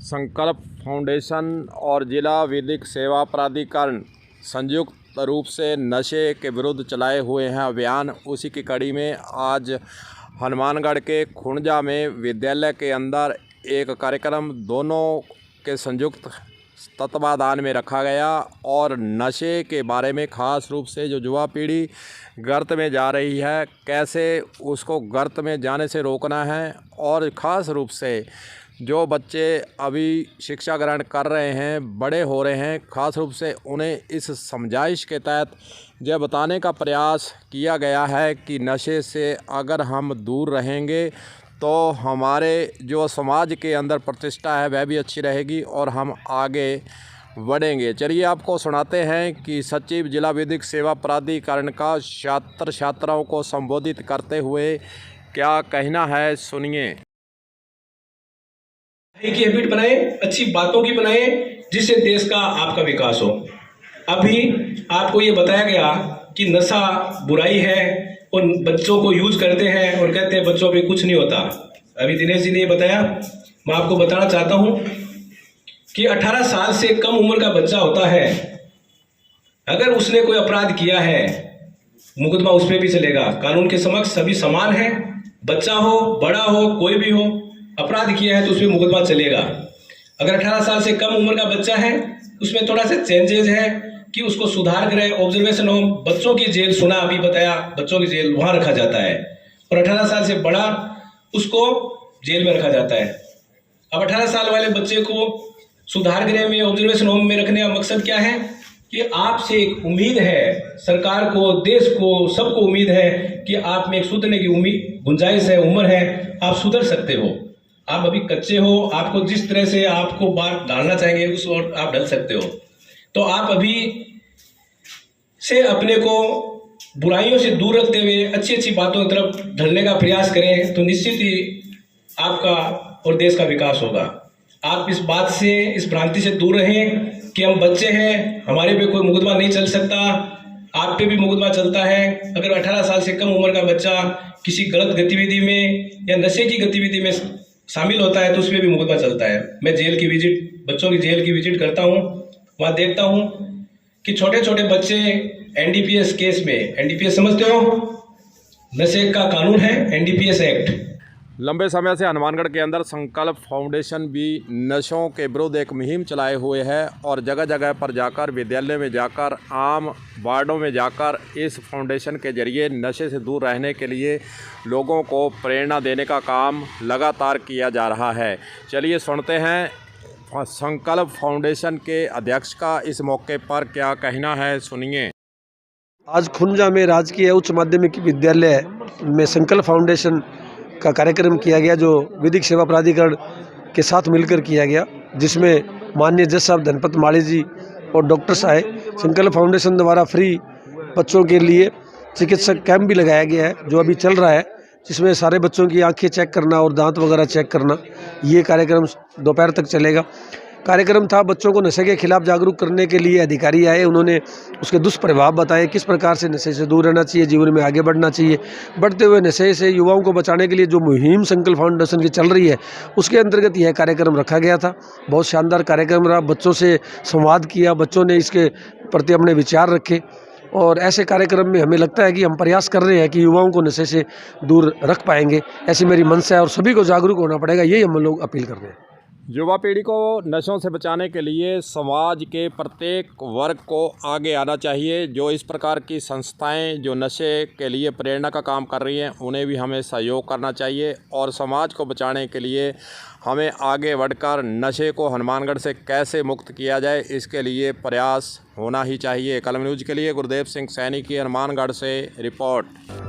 संकल्प फाउंडेशन और जिला विधिक सेवा प्राधिकरण संयुक्त रूप से नशे के विरुद्ध चलाए हुए हैं अभियान। उसी की कड़ी में आज हनुमानगढ़ के खुंजा में विद्यालय के अंदर एक कार्यक्रम दोनों के संयुक्त तत्वाधान में रखा गया और नशे के बारे में ख़ास रूप से जो युवा पीढ़ी गर्त में जा रही है, कैसे उसको गर्त में जाने से रोकना है, और ख़ास रूप से जो बच्चे अभी शिक्षा ग्रहण कर रहे हैं, बड़े हो रहे हैं, ख़ास रूप से उन्हें इस समझाइश के तहत यह बताने का प्रयास किया गया है कि नशे से अगर हम दूर रहेंगे तो हमारे जो समाज के अंदर प्रतिष्ठा है वह भी अच्छी रहेगी और हम आगे बढ़ेंगे। चलिए आपको सुनाते हैं कि सचिव जिला विधिक सेवा प्राधिकरण का छात्र छात्राओं को संबोधित करते हुए क्या कहना है, सुनिए। की हैबिट बनाए, अच्छी बातों की बनाए, जिससे देश का आपका विकास हो। अभी आपको ये बताया गया कि नशा बुराई है और बच्चों को यूज करते हैं और कहते हैं बच्चों पे कुछ नहीं होता। अभी दिनेश जी ने ये बताया, मैं आपको बताना चाहता हूं कि 18 साल से कम उम्र का बच्चा होता है, अगर उसने कोई अपराध किया है मुकदमा उस पर भी चलेगा। कानून के समक्ष सभी समान हैं, बच्चा हो बड़ा हो कोई भी हो, अपराध किया है तो उसमें मुकदमा चलेगा। अगर 18 साल से कम उम्र का बच्चा है उसमें थोड़ा सा चेंजेज है कि उसको सुधार गृह, ऑब्जर्वेशन होम, बच्चों की जेल, सुना अभी बताया बच्चों की जेल, वहां रखा जाता है। और 18 साल से बड़ा उसको जेल में रखा जाता है। अब 18 साल वाले बच्चे को सुधार गृह में, ऑब्जर्वेशन होम में रखने का मकसद क्या है कि आपसे एक उम्मीद है, सरकार को, देश को, सबको उम्मीद है कि आप में एक सुधरने की उम्मीद, गुंजाइश है, उम्र है, आप सुधर सकते हो। आप अभी कच्चे हो, आपको जिस तरह से आपको बात डालना चाहेंगे उस और आप ढल सकते हो। तो आप अभी से अपने को बुराइयों से दूर रखते हुए अच्छी अच्छी बातों की तरफ ढलने का प्रयास करें तो निश्चित ही आपका और देश का विकास होगा। आप इस बात से, इस भ्रांति से दूर रहें कि हम बच्चे हैं, हमारे पे कोई मुकदमा नहीं चल सकता। आप पे भी मुकदमा चलता है। अगर 18 साल से कम उम्र का बच्चा किसी गलत गतिविधि में या नशे की गतिविधि में शामिल होता है तो उसमें भी मुकदमा चलता है। मैं जेल की विजिट, बच्चों की जेल की विजिट करता हूँ, वहाँ देखता हूँ कि छोटे छोटे बच्चे एनडीपीएस केस में, एनडीपीएस समझते हो, नशे का कानून है, एनडीपीएस एक्ट। लंबे समय से हनुमानगढ़ के अंदर संकल्प फाउंडेशन भी नशों के विरुद्ध एक मुहिम चलाए हुए है और जगह जगह पर जाकर, विद्यालय में जाकर, आम वार्डों में जाकर इस फाउंडेशन के जरिए नशे से दूर रहने के लिए लोगों को प्रेरणा देने का काम लगातार किया जा रहा है। चलिए सुनते हैं संकल्प फाउंडेशन के अध्यक्ष का इस मौके पर क्या कहना है, सुनिए। आज खुंजा में राजकीय उच्च माध्यमिक विद्यालय में संकल्प फाउंडेशन का कार्यक्रम किया गया, जो विधिक सेवा प्राधिकरण के साथ मिलकर किया गया, जिसमें माननीय जज साहब धनपत माली जी और डॉक्टर्स आए। संकल्प फाउंडेशन द्वारा फ्री बच्चों के लिए चिकित्सक कैंप भी लगाया गया है जो अभी चल रहा है, जिसमें सारे बच्चों की आंखें चेक करना और दांत वगैरह चेक करना, ये कार्यक्रम दोपहर तक चलेगा। कार्यक्रम था बच्चों को नशे के खिलाफ जागरूक करने के लिए। अधिकारी आए, उन्होंने उसके दुष्प्रभाव बताए, किस प्रकार से नशे से दूर रहना चाहिए, जीवन में आगे बढ़ना चाहिए। बढ़ते हुए नशे से युवाओं को बचाने के लिए जो मुहिम संकल्प फाउंडेशन की चल रही है उसके अंतर्गत यह कार्यक्रम रखा गया था। बहुत शानदार कार्यक्रम रहा, बच्चों से संवाद किया, बच्चों ने इसके प्रति अपने विचार रखे और ऐसे कार्यक्रम में हमें लगता है कि हम प्रयास कर रहे हैं कि युवाओं को नशे से दूर रख पाएंगे। ऐसी मेरी मंशा है और सभी को जागरूक होना पड़ेगा, यही हम लोग अपील कर रहे हैं। युवा पीढ़ी को नशों से बचाने के लिए समाज के प्रत्येक वर्ग को आगे आना चाहिए। जो इस प्रकार की संस्थाएं जो नशे के लिए प्रेरणा का काम कर रही हैं, उन्हें भी हमें सहयोग करना चाहिए और समाज को बचाने के लिए हमें आगे बढ़कर नशे को हनुमानगढ़ से कैसे मुक्त किया जाए, इसके लिए प्रयास होना ही चाहिए। कलम न्यूज़ के लिए गुरदेव सिंह सैनी की हनुमानगढ़ से रिपोर्ट।